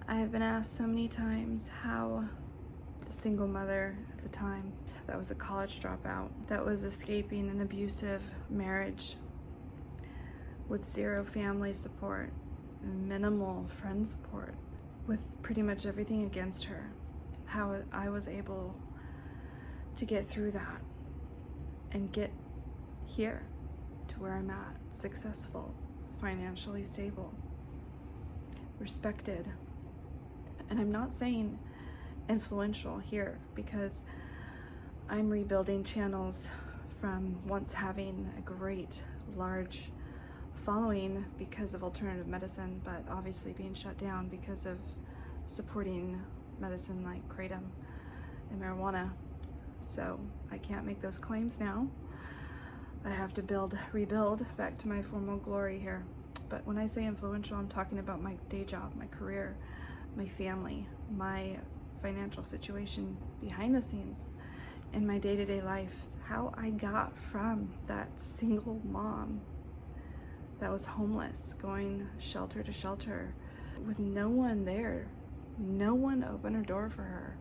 I have been asked so many times how the single mother at the time that was a college dropout, that was escaping an abusive marriage with zero family support, minimal friend support, with pretty much everything against her, how I was able to get through that and get here to where I'm at, successful, financially stable, respected. And I'm not saying influential here, because I'm rebuilding channels from once having a great large following because of alternative medicine, but obviously being shut down because of supporting medicine like kratom and marijuana. So I can't make those claims now. I have to rebuild back to my former glory here. But when I say influential, I'm talking about my day job, my career, my family, my financial situation behind the scenes in my day-to-day life. How I got from that single mom that was homeless, going shelter to shelter with no one there. No one opened her door for her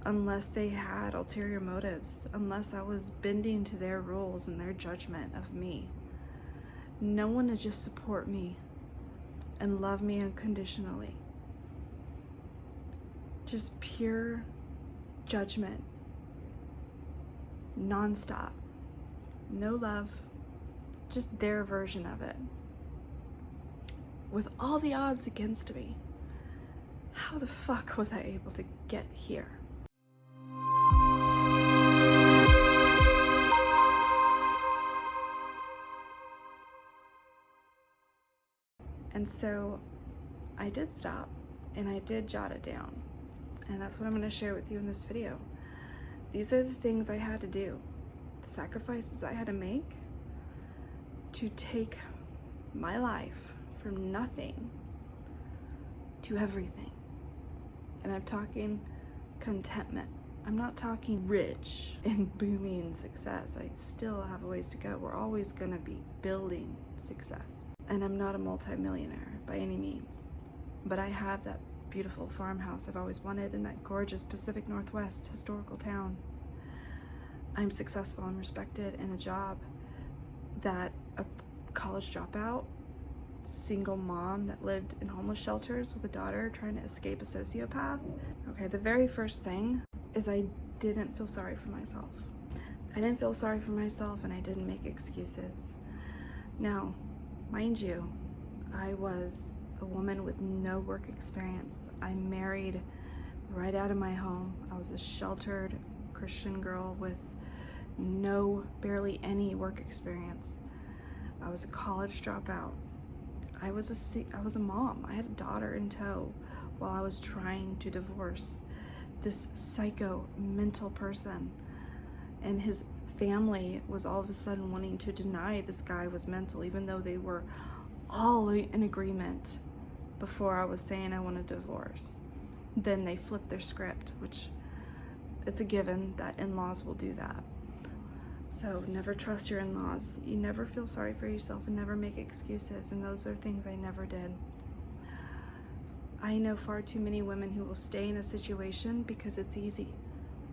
unless they had ulterior motives, unless I was bending to their rules and their judgment of me. No one to just support me and love me unconditionally. Just pure judgment, non-stop, no love, just their version of it. With all the odds against me, how the fuck was I able to get here? And so I did stop and I did jot it down. And that's what I'm going to share with you in this video. These are the things I had to do, the sacrifices I had to make to take my life from nothing to everything. And I'm talking contentment. I'm not talking rich and booming success. I still have a ways to go. We're always going to be building success. And I'm not a multimillionaire by any means, but I have that beautiful farmhouse I've always wanted in that gorgeous Pacific Northwest historical town. I'm successful and respected in a job that a college dropout, single mom that lived in homeless shelters with a daughter trying to escape a sociopath. Okay, the very first thing is I didn't feel sorry for myself. I didn't feel sorry for myself and I didn't make excuses. Now, mind you, I was a woman with no work experience. I married right out of my home. I was a sheltered Christian girl with barely any work experience. I was a college dropout. I was a mom. I had a daughter in tow while I was trying to divorce this psycho mental person, and his family was all of a sudden wanting to deny this guy was mental, even though they were all in agreement before I was saying I want a divorce. Then they flipped their script, which it's a given that in-laws will do that. So never trust your in-laws. You never feel sorry for yourself and never make excuses, and those are things I never did. I know far too many women who will stay in a situation because it's easy,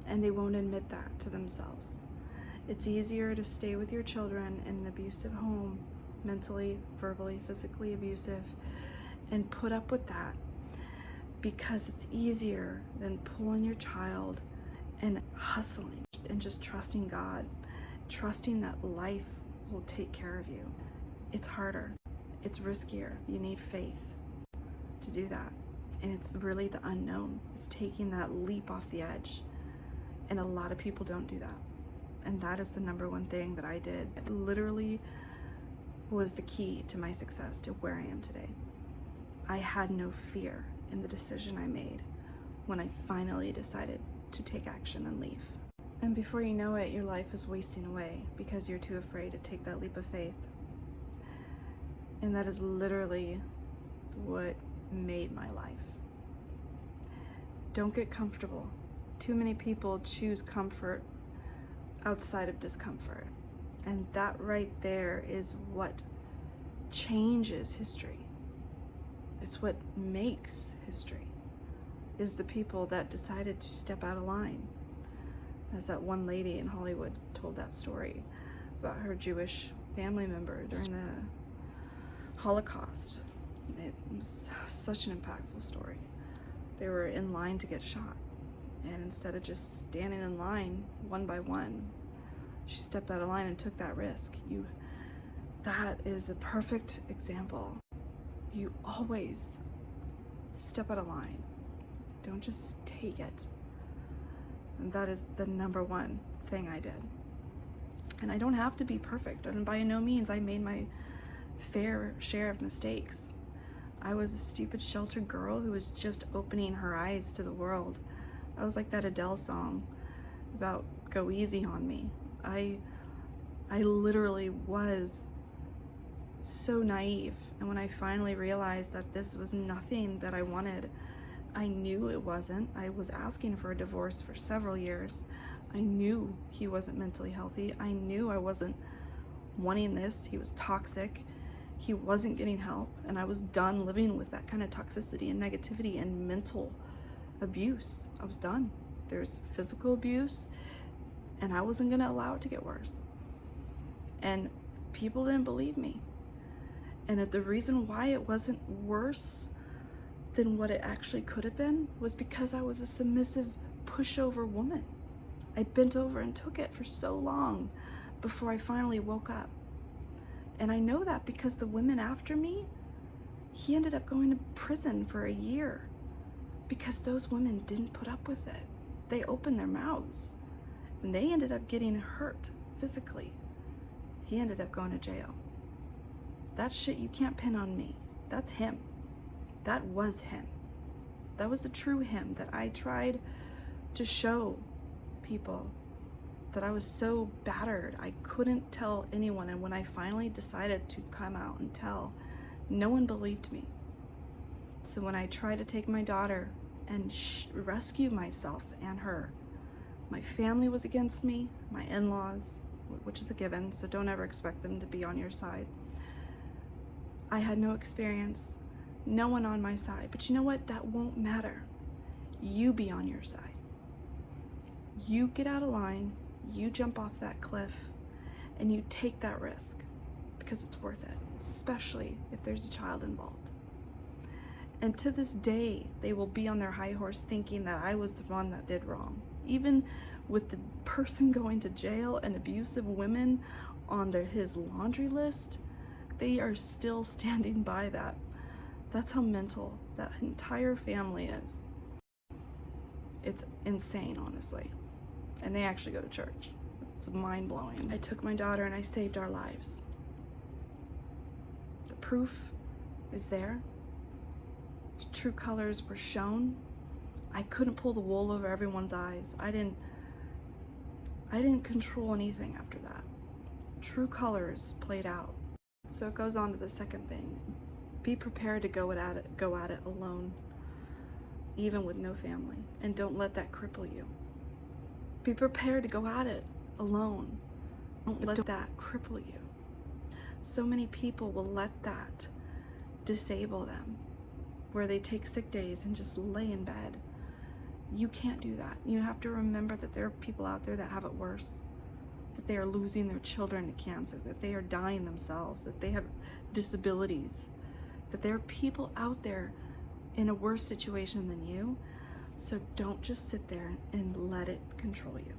and they won't admit that to themselves. It's easier to stay with your children in an abusive home, mentally, verbally, physically abusive, and put up with that because it's easier than pulling your child and hustling and just trusting God, trusting that life will take care of you. It's harder, it's riskier. You need faith to do that, and it's really the unknown. It's taking that leap off the edge, and a lot of people don't do that. And that is the number one thing that I did. It literally was the key to my success, to where I am today. I had no fear in the decision I made when I finally decided to take action and leave. And before you know it, your life is wasting away because you're too afraid to take that leap of faith. And that is literally what made my life. Don't get comfortable. Too many people choose comfort outside of discomfort. And that right there is what changes history. It's what makes history, is the people that decided to step out of line. As that one lady in Hollywood told that story about her Jewish family member during the Holocaust. It was such an impactful story. They were in line to get shot, and instead of just standing in line one by one, she stepped out of line and took that risk. That is a perfect example. You always step out of line. Don't just take it. And that is the number one thing I did. And I don't have to be perfect, and by no means I made my fair share of mistakes. I was a stupid sheltered girl who was just opening her eyes to the world. I was like that Adele song about "Go Easy on Me." I literally was so naive, and when I finally realized that this was nothing that I wanted, I knew it wasn't. I was asking for a divorce for several years. I knew he wasn't mentally healthy. I knew I wasn't wanting this. He was toxic. He wasn't getting help, and I was done living with that kind of toxicity and negativity and mental abuse. I was done. There's physical abuse, and I wasn't gonna allow it to get worse. And people didn't believe me. And the reason why it wasn't worse than what it actually could have been was because I was a submissive, pushover woman. I bent over and took it for so long before I finally woke up. And I know that because the women after me, he ended up going to prison for a year because those women didn't put up with it. They opened their mouths, and they ended up getting hurt physically. He ended up going to jail. That shit you can't pin on me. That's him. That was him. That was the true him that I tried to show people, that I was so battered I couldn't tell anyone. And when I finally decided to come out and tell, no one believed me. So when I tried to take my daughter and rescue myself and her, my family was against me, my in-laws, which is a given, so don't ever expect them to be on your side. I had no experience, no one on my side. But you know what? That won't matter. You be on your side. You get out of line, you jump off that cliff, and you take that risk because it's worth it, especially if there's a child involved. And to this day, they will be on their high horse thinking that I was the one that did wrong. Even with the person going to jail and abusive women on his laundry list, they are still standing by that. That's how mental that entire family is. It's insane, honestly. And they actually go to church. It's mind-blowing. I took my daughter and I saved our lives. The proof is there. The true colors were shown. I couldn't pull the wool over everyone's eyes. I didn't control anything after that. True colors played out. So it goes on to the second thing. Be prepared to go at it alone, even with no family, and don't let that cripple you. Be prepared to go at it alone. Don't let that cripple you. So many people will let that disable them, where they take sick days and just lay in bed. You can't do that. You have to remember that there are people out there that have it worse, that they are losing their children to cancer, that they are dying themselves, that they have disabilities, that there are people out there in a worse situation than you. So don't just sit there and let it control you.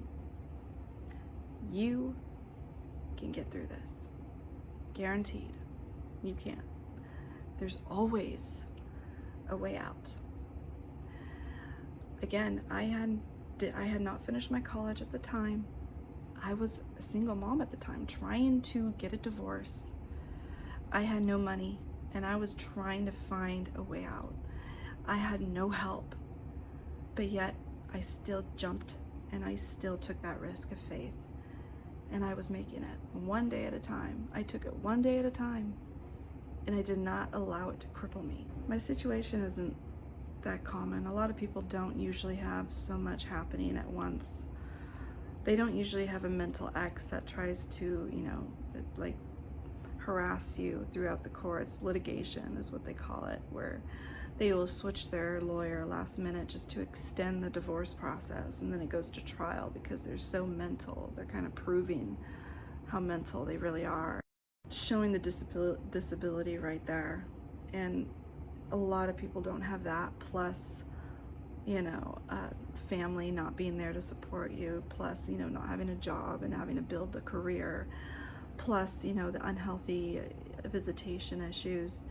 You can get through this. Guaranteed. You can. There's always a way out. Again, I had not finished my college at the time. I was a single mom at the time, trying to get a divorce. I had no money, and I was trying to find a way out. I had no help, but yet I still jumped, and I still took that risk of faith, and I was making it one day at a time. I took it one day at a time, and I did not allow it to cripple me. My situation isn't that common. A lot of people don't usually have so much happening at once. They don't usually have a mental ex that tries to, like, harass you throughout the courts. Litigation is what they call it, where they will switch their lawyer last minute just to extend the divorce process, and then it goes to trial because they're so mental. They're kind of proving how mental they really are, showing the disability right there. And a lot of people don't have that, plus family not being there to support you, plus not having a job and having to build a career, plus the unhealthy visitation issues.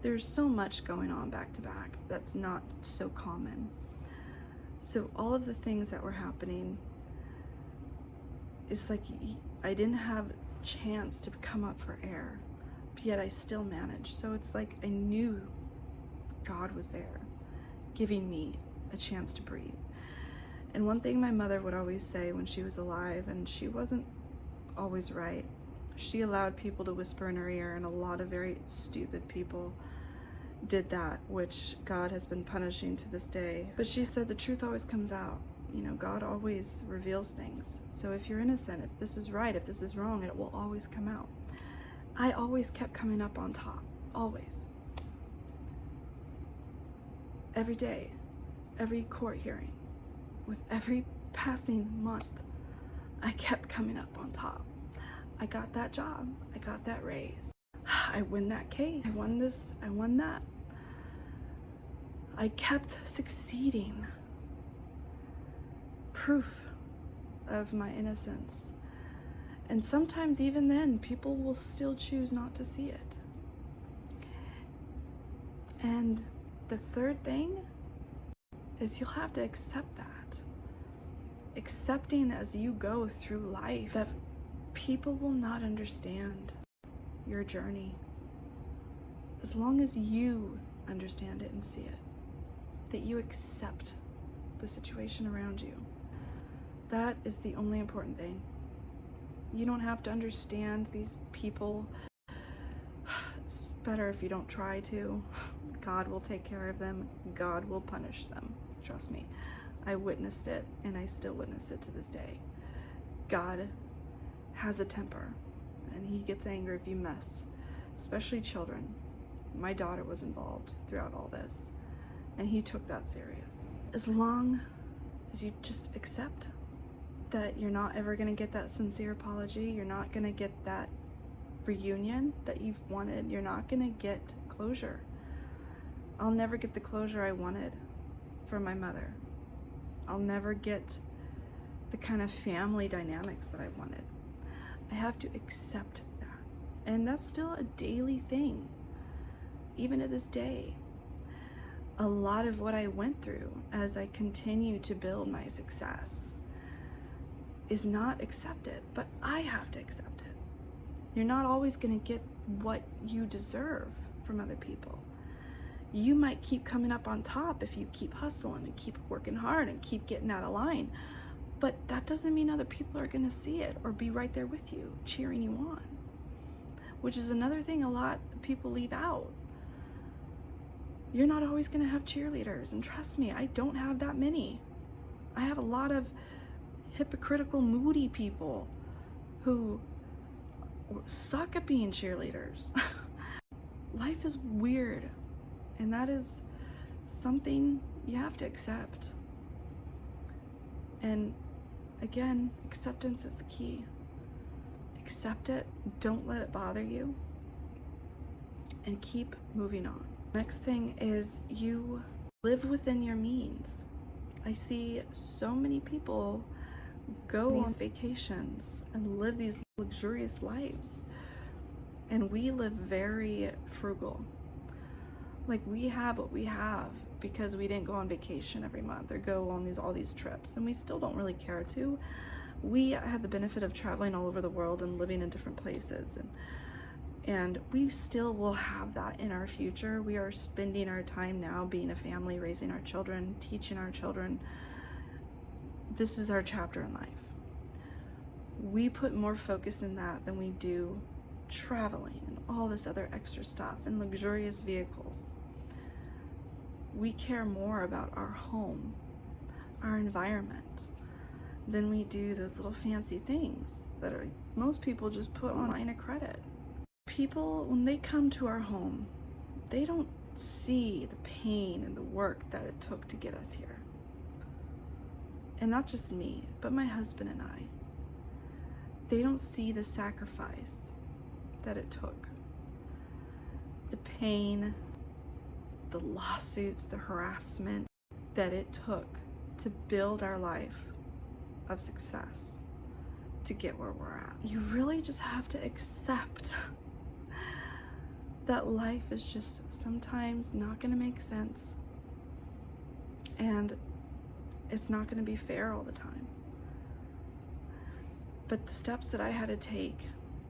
There's so much going on back to back that's not so common. So all of the things that were happening, it's like I didn't have a chance to come up for air, but yet I still managed. So it's like I knew God was there giving me a chance to breathe. And one thing my mother would always say when she was alive, and she wasn't always right, she allowed people to whisper in her ear, and a lot of very stupid people did that, which God has been punishing to this day. But she said the truth always comes out. God always reveals things. So if you're innocent, if this is right, if this is wrong, it will always come out. I always kept coming up on top, always. Every day, every court hearing, with every passing month, I kept coming up on top. I got that job, I got that raise, I win that case, I won this, I won that. I kept succeeding. Proof of my innocence. And sometimes even then, people will still choose not to see it. And the third thing is you'll have to accept that. Accepting as you go through life that people will not understand your journey. As long as you understand it and see it, that you accept the situation around you. That is the only important thing. You don't have to understand these people. It's better if you don't try to. God will take care of them. God will punish them. Trust me. I witnessed it, and I still witness it to this day. God has a temper, and he gets angry if you mess, especially children. My daughter was involved throughout all this, and he took that serious. As long as you just accept that you're not ever going to get that sincere apology, you're not going to get that reunion that you've wanted, you're not going to get closure. I'll never get the closure I wanted from my mother. I'll never get the kind of family dynamics that I wanted. I have to accept that. And that's still a daily thing, even to this day. A lot of what I went through as I continue to build my success is not accepted, but I have to accept it. You're not always going to get what you deserve from other people. You might keep coming up on top if you keep hustling and keep working hard and keep getting out of line, but that doesn't mean other people are going to see it or be right there with you, cheering you on, which is another thing a lot of people leave out. You're not always going to have cheerleaders, and trust me, I don't have that many. I have a lot of hypocritical, moody people who suck at being cheerleaders. Life is weird, and that is something you have to accept. And again, acceptance is the key. Accept it, don't let it bother you, and keep moving on. Next thing is you live within your means. I see so many people go on vacations and live these luxurious lives, and we live very frugal. Like, we have what we have because we didn't go on vacation every month or go on all these trips, and we still don't really care to. We had the benefit of traveling all over the world and living in different places, and we still will have that in our future. We are spending our time now being a family, raising our children, teaching our children. This is our chapter in life. We put more focus in that than we do traveling and all this other extra stuff and luxurious vehicles. We care more about our home, our environment, than we do those little fancy things that most people just put on a line of credit. People, when they come to our home, they don't see the pain and the work that it took to get us here. And not just me, but my husband and I. They don't see the sacrifice that it took. The pain, the lawsuits, the harassment that it took to build our life of success to get where we're at. You really just have to accept that life is just sometimes not going to make sense, and it's not going to be fair all the time. But the steps that I had to take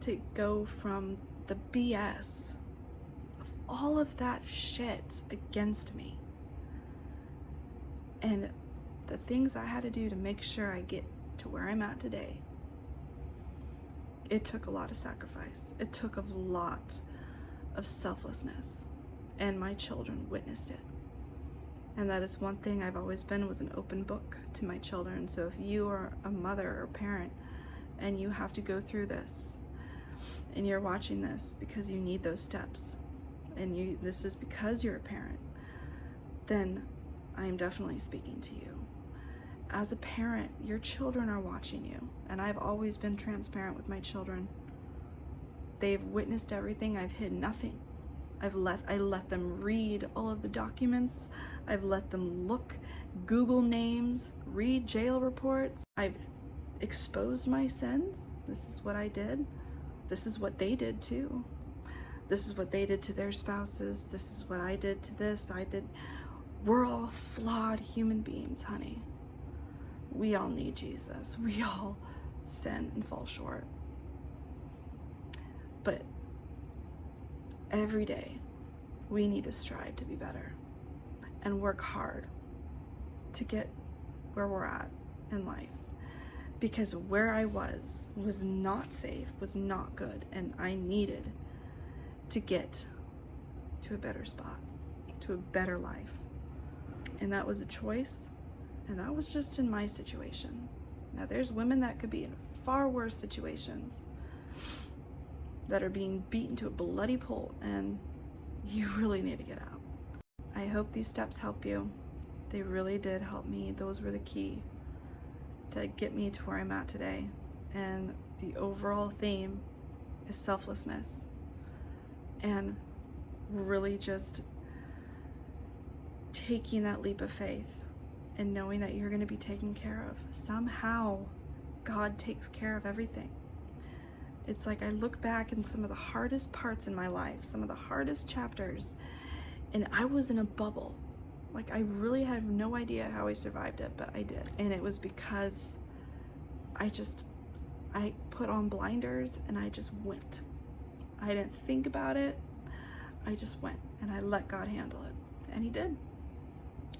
to go from the BS of all of that shit against me, and the things I had to do to make sure I get to where I'm at today, it took a lot of sacrifice. It took a lot of selflessness, and my children witnessed it. And that is one thing I've always been, was an open book to my children. So if you are a mother or parent and you have to go through this, and you're watching this because you need those steps, and this is because you're a parent, then I am definitely speaking to you. As a parent, your children are watching you, and I've always been transparent with my children. They've witnessed everything. I've hid nothing. I let them read all of the documents. I've let them look, Google names, read jail reports. I've exposed my sins. This is what I did. This is what they did too. This is what they did to their spouses. This is what I did to this. We're all flawed human beings, honey. We all need Jesus. We all sin and fall short. But every day we need to strive to be better and work hard to get where we're at in life. Because where I was not safe, was not good, and I needed to get to a better spot, to a better life. And that was a choice, and that was just in my situation. Now there's women that could be in far worse situations, that are being beaten to a bloody pulp, and you really need to get out. I hope these steps help you. They really did help me. Those were the key to get me to where I'm at today. And the overall theme is selflessness, and really just taking that leap of faith and knowing that you're going to be taken care of. Somehow God takes care of everything. It's like I look back in some of the hardest parts in my life, some of the hardest chapters, and I was in a bubble. Like, I really had no idea how I survived it, but I did. And it was because I put on blinders and I just went. I didn't think about it. I just went, and I let God handle it. And he did,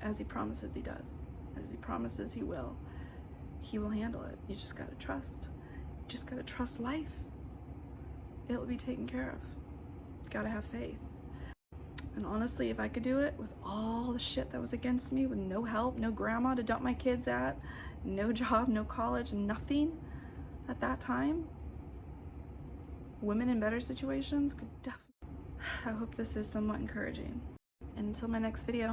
as he promises he does. As he promises he will handle it. You just gotta trust. You just gotta trust life. It'll be taken care of. You gotta have faith. And honestly, if I could do it with all the shit that was against me, with no help, no grandma to dump my kids at, no job, no college, nothing at that time, women in better situations could definitely. I hope this is somewhat encouraging. And until my next video.